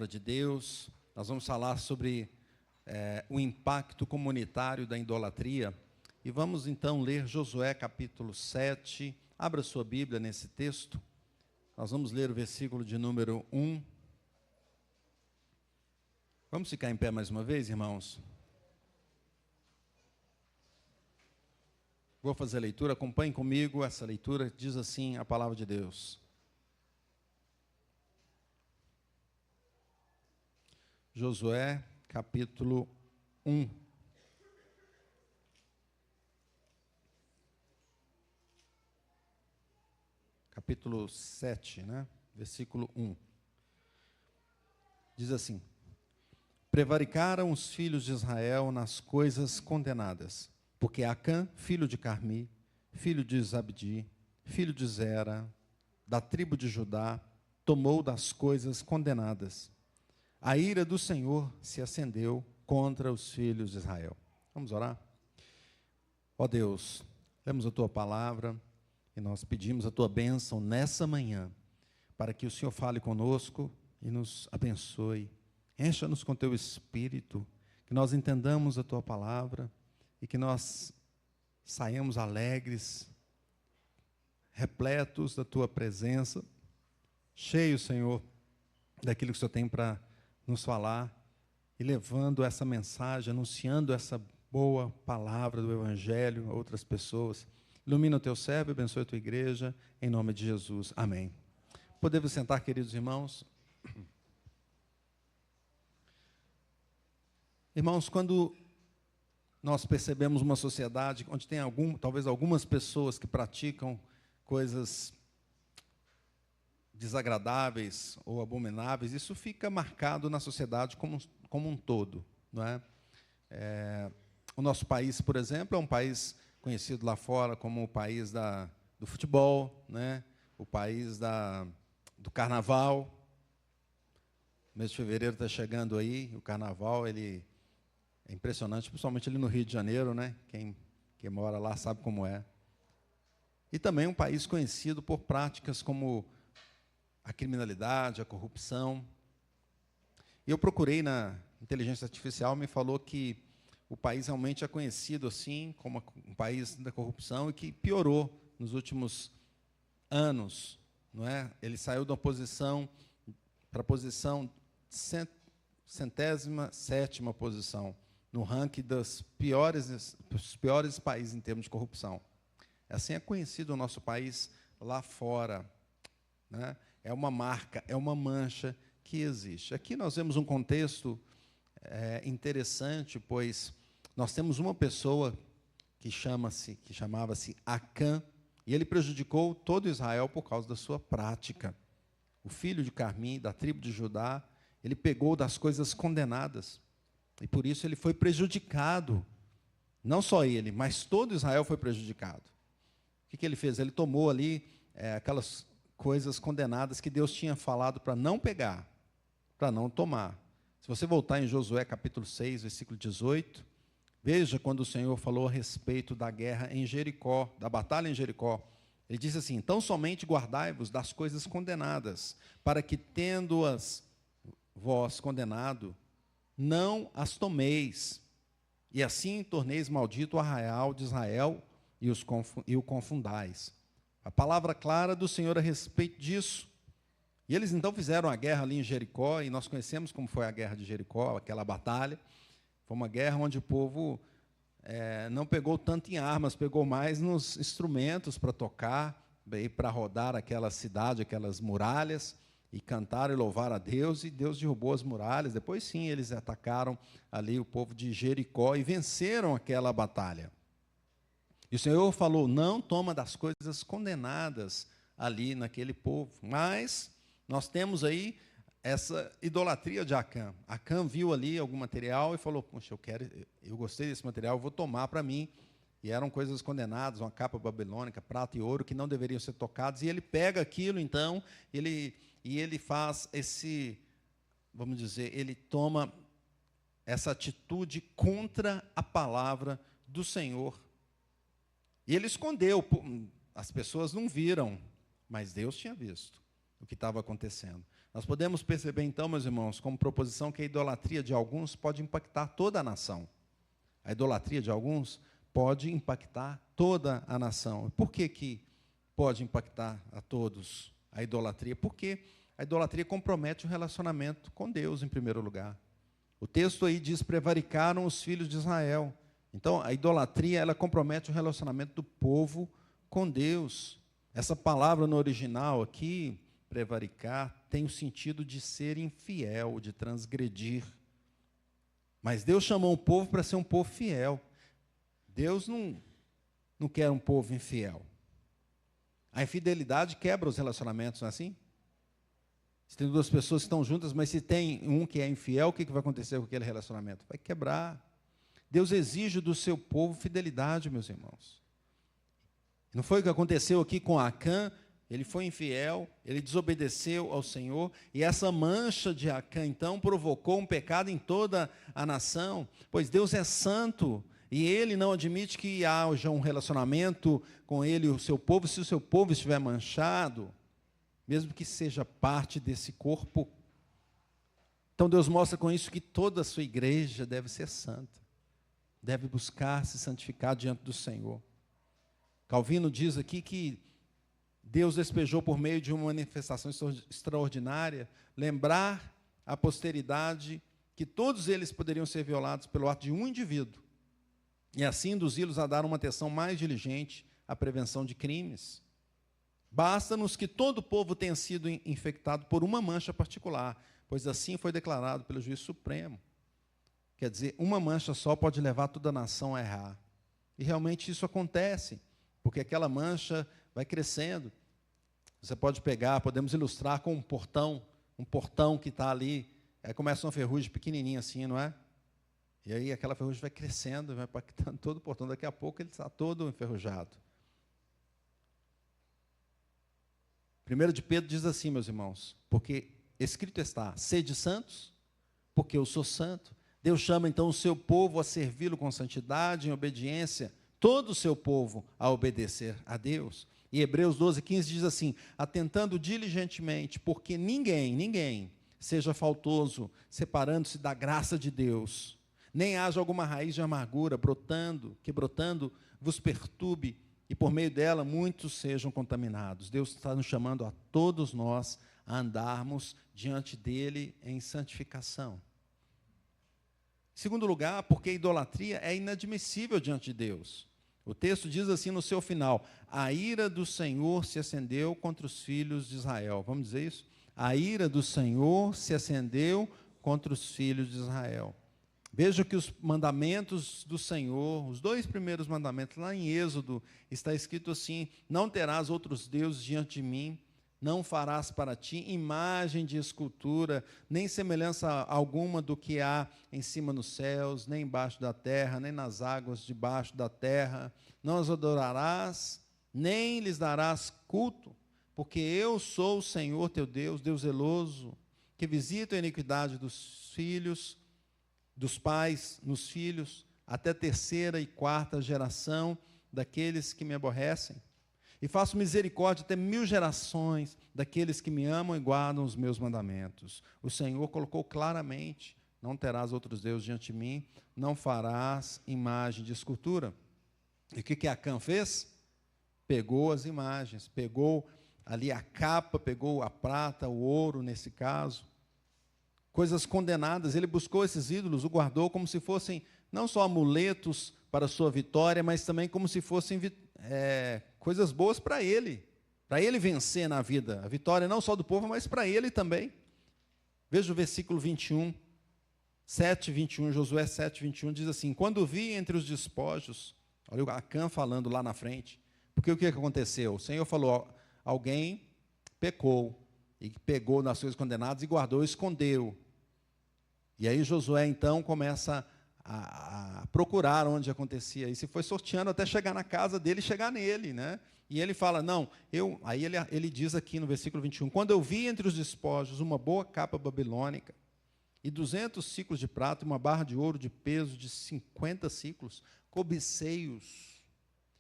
palavra de Deus. Nós vamos falar sobre o impacto comunitário da idolatria. E vamos então ler Josué capítulo 7. Abra sua Bíblia nesse texto. Nós vamos ler o versículo de número 1. Vamos ficar em pé mais uma vez, irmãos? Vou fazer a leitura, acompanhe comigo essa leitura. Diz assim a palavra de Deus. Josué, capítulo 1. Capítulo 7, né? Versículo 1. Diz assim: Prevaricaram os filhos de Israel nas coisas condenadas, porque Acã, filho de Carmi, filho de Zabdi, filho de Zera, da tribo de Judá, tomou das coisas condenadas. A ira do Senhor se acendeu contra os filhos de Israel. Vamos orar? Ó Deus, lemos a Tua palavra e nós pedimos a Tua bênção nessa manhã, para que o Senhor fale conosco e nos abençoe. Encha-nos com Teu Espírito, que nós entendamos a Tua palavra e que nós saiamos alegres, repletos da Tua presença, cheios, Senhor, daquilo que o Senhor tem para nos falar e levando essa mensagem, anunciando essa boa palavra do Evangelho a outras pessoas. Ilumina o Teu servo e abençoe a Tua igreja, em nome de Jesus. Amém. Podemos sentar, queridos irmãos? Irmãos, quando nós percebemos uma sociedade onde tem talvez algumas pessoas que praticam coisas desagradáveis ou abomináveis, isso fica marcado na sociedade como um todo, não é? O nosso país, por exemplo, é um país conhecido lá fora como o país do futebol, né? O país do carnaval. O mês de fevereiro está chegando aí, o carnaval ele é impressionante, principalmente ali no Rio de Janeiro, né? Quem mora lá sabe como é. E também um país conhecido por práticas como a criminalidade, a corrupção. E eu procurei na inteligência artificial, me falou que o país realmente é conhecido assim, como um país da corrupção, e que piorou nos últimos anos, não é? Ele saiu da posição para a posição 107ª posição, no ranking dos piores países em termos de corrupção. Assim é conhecido o nosso país lá fora, né? É uma marca, é uma mancha que existe. Aqui nós vemos um contexto interessante, pois nós temos uma pessoa que chamava-se Acã, e ele prejudicou todo Israel por causa da sua prática. O filho de Carmi, da tribo de Judá, ele pegou das coisas condenadas, e por isso ele foi prejudicado. Não só ele, mas todo Israel foi prejudicado. O que ele fez? Ele tomou ali aquelas coisas condenadas que Deus tinha falado para não pegar, para não tomar. Se você voltar em Josué capítulo 6, versículo 18, veja quando o Senhor falou a respeito da guerra em Jericó, da batalha em Jericó. Ele disse assim: então somente guardai-vos das coisas condenadas, para que, tendo-as vós condenado, não as tomeis, e assim torneis maldito o arraial de Israel e o confundais. A palavra clara do Senhor a respeito disso. E eles então fizeram a guerra ali em Jericó, e nós conhecemos como foi a guerra de Jericó, aquela batalha. Foi uma guerra onde o povo não pegou tanto em armas, pegou mais nos instrumentos para tocar, para rodar aquela cidade, aquelas muralhas, e cantar e louvar a Deus, e Deus derrubou as muralhas. Depois sim, eles atacaram ali o povo de Jericó e venceram aquela batalha. E o Senhor falou: não toma das coisas condenadas ali naquele povo. Mas nós temos aí essa idolatria de Acã. Acã viu ali algum material e falou: poxa, eu gostei desse material, eu vou tomar para mim. E eram coisas condenadas, uma capa babilônica, prata e ouro, que não deveriam ser tocados. E ele pega aquilo, então, ele faz vamos dizer, ele toma essa atitude contra a palavra do Senhor. E ele escondeu, as pessoas não viram, mas Deus tinha visto o que estava acontecendo. Nós podemos perceber, então, meus irmãos, como proposição, que a idolatria de alguns pode impactar toda a nação. A idolatria de alguns pode impactar toda a nação. Por que que pode impactar a todos a idolatria? Porque a idolatria compromete o relacionamento com Deus, em primeiro lugar. O texto aí diz: prevaricaram os filhos de Israel. Então, a idolatria, ela compromete o relacionamento do povo com Deus. Essa palavra no original aqui, prevaricar, tem o sentido de ser infiel, de transgredir. Mas Deus chamou o povo para ser um povo fiel. Deus não quer um povo infiel. A infidelidade quebra os relacionamentos, não é assim? Se tem duas pessoas que estão juntas, mas se tem um que é infiel, o que vai acontecer com aquele relacionamento? Vai quebrar. Deus exige do seu povo fidelidade, meus irmãos. Não foi o que aconteceu aqui com Acã? Ele foi infiel, ele desobedeceu ao Senhor, e essa mancha de Acã, então, provocou um pecado em toda a nação, pois Deus é santo, e Ele não admite que haja um relacionamento com Ele e o seu povo, se o seu povo estiver manchado, mesmo que seja parte desse corpo. Então Deus mostra com isso que toda a sua igreja deve ser santa, deve buscar se santificar diante do Senhor. Calvino diz aqui que Deus despejou por meio de uma manifestação extraordinária, lembrar à posteridade que todos eles poderiam ser violados pelo ato de um indivíduo, e assim induzi-los a dar uma atenção mais diligente à prevenção de crimes. Basta-nos que todo o povo tenha sido infectado por uma mancha particular, pois assim foi declarado pelo juiz supremo. Quer dizer, uma mancha só pode levar toda a nação a errar. E realmente isso acontece, porque aquela mancha vai crescendo. Você pode pegar, podemos ilustrar com um portão que está ali, aí começa uma ferrugem pequenininha assim, não é? E aí aquela ferrugem vai crescendo, vai impactando todo o portão, daqui a pouco ele está todo enferrujado. 1 de Pedro diz assim, meus irmãos, porque escrito está: sede santos, porque eu sou santo. Deus chama então o seu povo a servi-lo com santidade, em obediência, todo o seu povo a obedecer a Deus. E Hebreus 12:15 diz assim: atentando diligentemente, porque ninguém seja faltoso, separando-se da graça de Deus, nem haja alguma raiz de amargura que brotando vos perturbe, e por meio dela muitos sejam contaminados. Deus está nos chamando a todos nós a andarmos diante dele em santificação. Em segundo lugar, porque a idolatria é inadmissível diante de Deus. O texto diz assim no seu final: a ira do Senhor se acendeu contra os filhos de Israel. Vamos dizer isso? A ira do Senhor se acendeu contra os filhos de Israel. Veja que os mandamentos do Senhor, os 2 primeiros mandamentos, lá em Êxodo, está escrito assim: não terás outros deuses diante de mim, não farás para ti imagem de escultura, nem semelhança alguma do que há em cima nos céus, nem embaixo da terra, nem nas águas debaixo da terra. Não as adorarás, nem lhes darás culto, porque eu sou o Senhor teu Deus, Deus zeloso, que visita a iniquidade dos pais nos filhos, até 3ª e 4ª geração daqueles que me aborrecem. E faço misericórdia até 1000 gerações daqueles que me amam e guardam os meus mandamentos. O Senhor colocou claramente: não terás outros deuses diante de mim, não farás imagem de escultura. E o que Acã fez? Pegou as imagens, pegou ali a capa, pegou a prata, o ouro nesse caso, coisas condenadas. Ele buscou esses ídolos, o guardou como se fossem não só amuletos para a sua vitória, mas também como se fossem coisas boas para ele vencer na vida. A vitória não só do povo, mas para ele também. Veja o versículo 21, 7:21, Josué 7:21, diz assim: quando vi entre os despojos, olha o Acã falando lá na frente, porque o que aconteceu? O Senhor falou: alguém pecou, e pegou nas coisas condenadas e guardou e escondeu. E aí Josué então começa a procurar onde acontecia isso, e foi sorteando até chegar na casa dele e chegar nele, né? E ele fala: não, aí ele diz aqui no versículo 21, quando eu vi entre os despojos uma boa capa babilônica, e 200 ciclos de prata, e uma barra de ouro de peso de 50 ciclos, cobicei-os,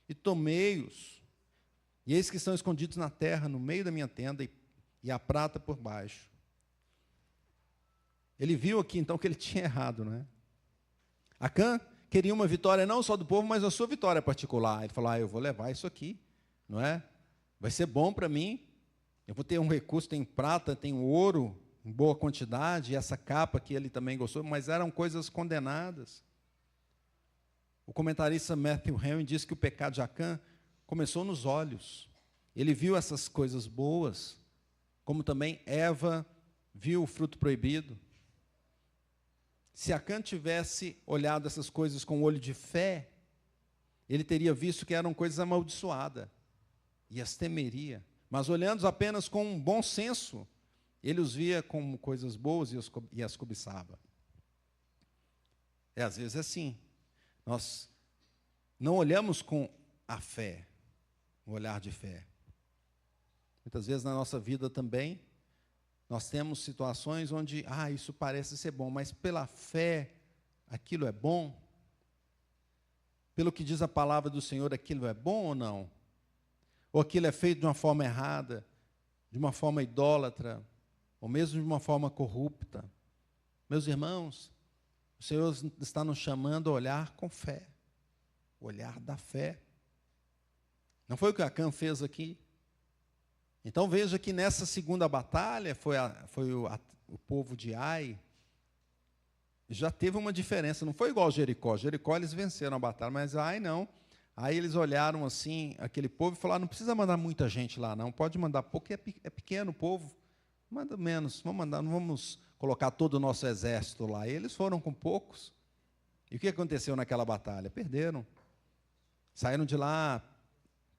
e tomei-os, e eis que estão escondidos na terra, no meio da minha tenda, e a prata por baixo. Ele viu aqui, então, que ele tinha errado, não é? Acã queria uma vitória não só do povo, mas a sua vitória particular. Ele falou, eu vou levar isso aqui, não é? Vai ser bom para mim, eu vou ter um recurso, tem prata, tem ouro, em boa quantidade, e essa capa que ele também gostou, mas eram coisas condenadas. O comentarista Matthew Henry diz que o pecado de Acã começou nos olhos. Ele viu essas coisas boas, como também Eva viu o fruto proibido. Se Acã tivesse olhado essas coisas com o olho de fé, ele teria visto que eram coisas amaldiçoadas e as temeria. Mas olhando apenas com um bom senso, ele os via como coisas boas e as cobiçava. Às vezes é assim. Nós não olhamos com a fé, um olhar de fé. Muitas vezes na nossa vida também, nós temos situações onde, isso parece ser bom, mas pela fé, aquilo é bom? Pelo que diz a palavra do Senhor, aquilo é bom ou não? Ou aquilo é feito de uma forma errada, de uma forma idólatra, ou mesmo de uma forma corrupta? Meus irmãos, o Senhor está nos chamando a olhar com fé, o olhar da fé. Não foi o que Acã fez aqui? Então veja que nessa segunda batalha, foi o povo de Ai, já teve uma diferença, não foi igual a Jericó. Jericó eles venceram a batalha, mas Ai não. Aí eles olharam assim, aquele povo, e falaram, não precisa mandar muita gente lá não, pode mandar pouco, é pequeno o povo, manda menos, não vamos colocar todo o nosso exército lá. E eles foram com poucos. E o que aconteceu naquela batalha? Perderam. Saíram de lá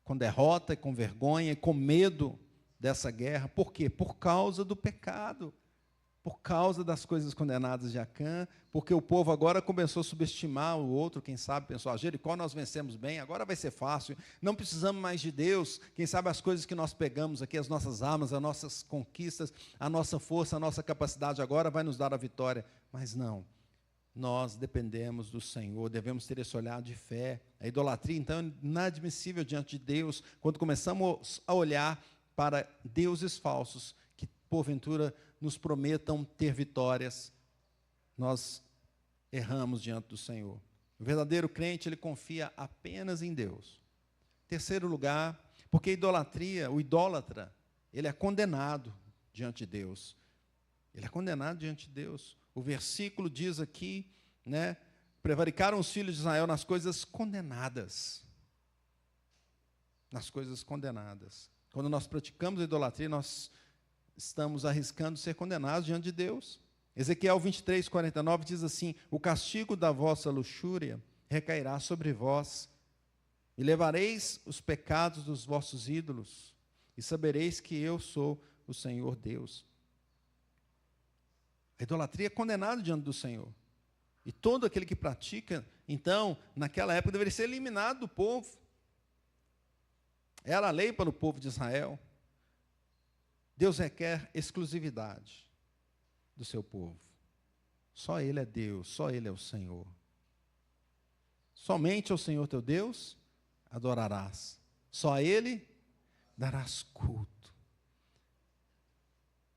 com derrota, e com vergonha, e com medo dessa guerra. Por quê? Por causa do pecado, por causa das coisas condenadas de Acã, porque o povo agora começou a subestimar o outro, quem sabe pensou, Jericó nós vencemos bem, agora vai ser fácil, não precisamos mais de Deus, quem sabe as coisas que nós pegamos aqui, as nossas armas, as nossas conquistas, a nossa força, a nossa capacidade agora vai nos dar a vitória. Mas não, nós dependemos do Senhor, devemos ter esse olhar de fé. A idolatria, então, é inadmissível diante de Deus, quando começamos a olhar para deuses falsos, que porventura nos prometam ter vitórias, nós erramos diante do Senhor. O verdadeiro crente, ele confia apenas em Deus. Terceiro lugar, porque a idolatria, o idólatra, ele é condenado diante de Deus. Ele é condenado diante de Deus. O versículo diz aqui, prevaricaram os filhos de Israel nas coisas condenadas. Nas coisas condenadas. Quando nós praticamos a idolatria, nós estamos arriscando ser condenados diante de Deus. Ezequiel 23, 49 diz assim, o castigo da vossa luxúria recairá sobre vós, e levareis os pecados dos vossos ídolos, e sabereis que eu sou o Senhor Deus. A idolatria é condenada diante do Senhor. E todo aquele que pratica, então, naquela época, deveria ser eliminado do povo. Era a lei para o povo de Israel. Deus requer exclusividade do seu povo. Só Ele é Deus, só Ele é o Senhor. Somente ao Senhor teu Deus adorarás. Só a Ele darás culto.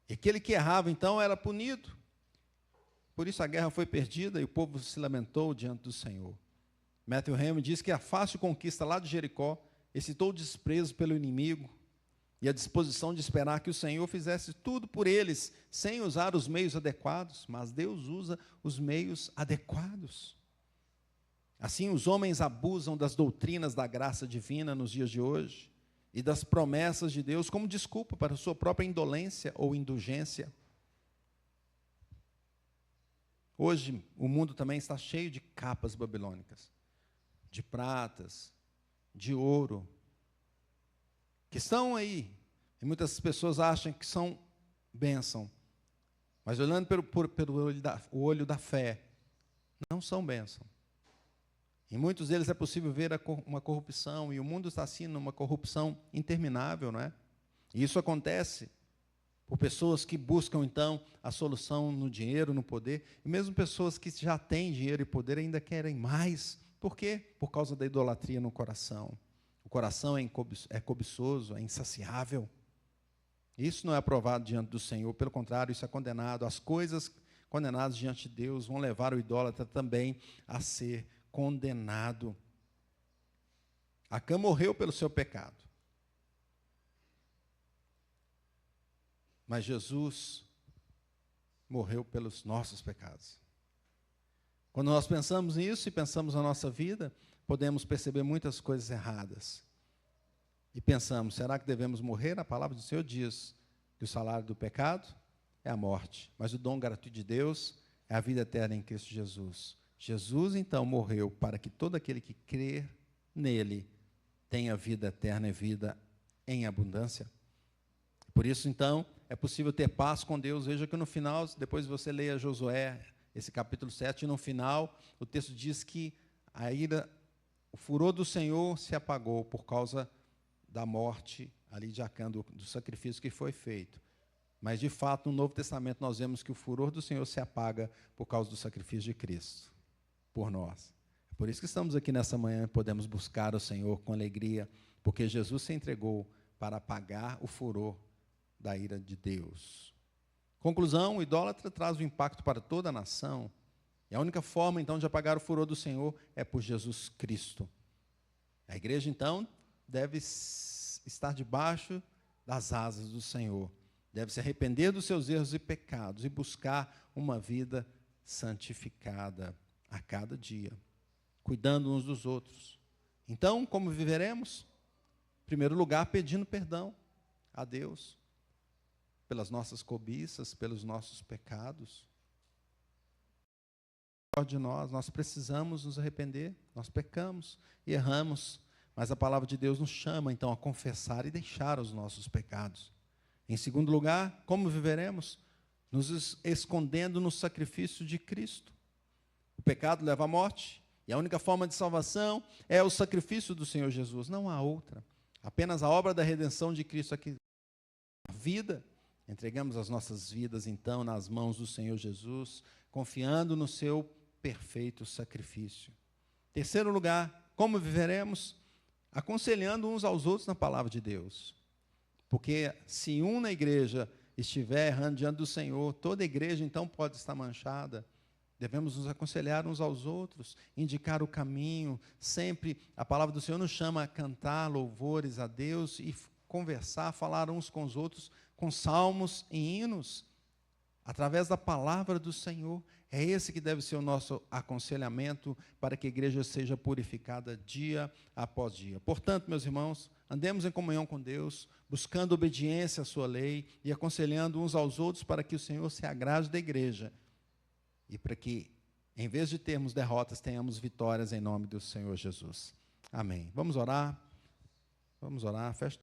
E aquele que errava, então, era punido. Por isso a guerra foi perdida e o povo se lamentou diante do Senhor. Matthew Henry diz que a fácil conquista lá de Jericó excitou o desprezo pelo inimigo e a disposição de esperar que o Senhor fizesse tudo por eles, sem usar os meios adequados, mas Deus usa os meios adequados. Assim, os homens abusam das doutrinas da graça divina nos dias de hoje e das promessas de Deus como desculpa para a sua própria indolência ou indulgência. Hoje, o mundo também está cheio de capas babilônicas, de pratas, de ouro, que estão aí, e muitas pessoas acham que são bênção, mas olhando pelo olho da fé, não são bênção. Em muitos deles é possível ver uma corrupção, e o mundo está assim, numa corrupção interminável, não é? E isso acontece por pessoas que buscam, então, a solução no dinheiro, no poder, e mesmo pessoas que já têm dinheiro e poder ainda querem mais. Por quê? Por causa da idolatria no coração. O coração é cobiçoso, é insaciável. Isso não é aprovado diante do Senhor, pelo contrário, isso é condenado. As coisas condenados diante de Deus, vão levar o idólatra também a ser condenado. Acã morreu pelo seu pecado. Mas Jesus morreu pelos nossos pecados. Quando nós pensamos nisso e pensamos na nossa vida, podemos perceber muitas coisas erradas. E pensamos, será que devemos morrer? A palavra do Senhor diz que o salário do pecado é a morte, mas o dom gratuito de Deus é a vida eterna em Cristo Jesus. Jesus, então, morreu para que todo aquele que crer nele tenha vida eterna e vida em abundância. Por isso, então, é possível ter paz com Deus. Veja que no final, depois você leia Josué, esse capítulo 7, e no final, o texto diz que a ira, o furor do Senhor se apagou por causa da morte ali de Acã, do sacrifício que foi feito. Mas, de fato, no Novo Testamento, nós vemos que o furor do Senhor se apaga por causa do sacrifício de Cristo, por nós. É por isso que estamos aqui nessa manhã e podemos buscar o Senhor com alegria, porque Jesus se entregou para apagar o furor da ira de Deus. Conclusão, o idólatra traz o impacto para toda a nação, e a única forma, então, de apagar o furor do Senhor é por Jesus Cristo. A igreja, então, deve estar debaixo das asas do Senhor, deve se arrepender dos seus erros e pecados e buscar uma vida santificada a cada dia, cuidando uns dos outros. Então, como viveremos? Em primeiro lugar, pedindo perdão a Deus pelas nossas cobiças, pelos nossos pecados. De nós precisamos nos arrepender, nós pecamos e erramos, mas a palavra de Deus nos chama, então, a confessar e deixar os nossos pecados. Em segundo lugar, como viveremos? Nos escondendo no sacrifício de Cristo. O pecado leva à morte, e a única forma de salvação é o sacrifício do Senhor Jesus, não há outra. Apenas a obra da redenção de Cristo aqui. A vida, entregamos as nossas vidas, então, nas mãos do Senhor Jesus, confiando no seu perfeito sacrifício. Terceiro lugar, como viveremos? Aconselhando uns aos outros na palavra de Deus. Porque se um na igreja estiver errando diante do Senhor, toda a igreja então pode estar manchada. Devemos nos aconselhar uns aos outros, indicar o caminho. Sempre a palavra do Senhor nos chama a cantar louvores a Deus e conversar, falar uns com os outros, com salmos e hinos, através da palavra do Senhor. É esse que deve ser o nosso aconselhamento para que a igreja seja purificada dia após dia. Portanto, meus irmãos, andemos em comunhão com Deus, buscando obediência à sua lei e aconselhando uns aos outros para que o Senhor se agrade da igreja e para que, em vez de termos derrotas, tenhamos vitórias em nome do Senhor Jesus. Amém. Vamos orar? Vamos orar. Feche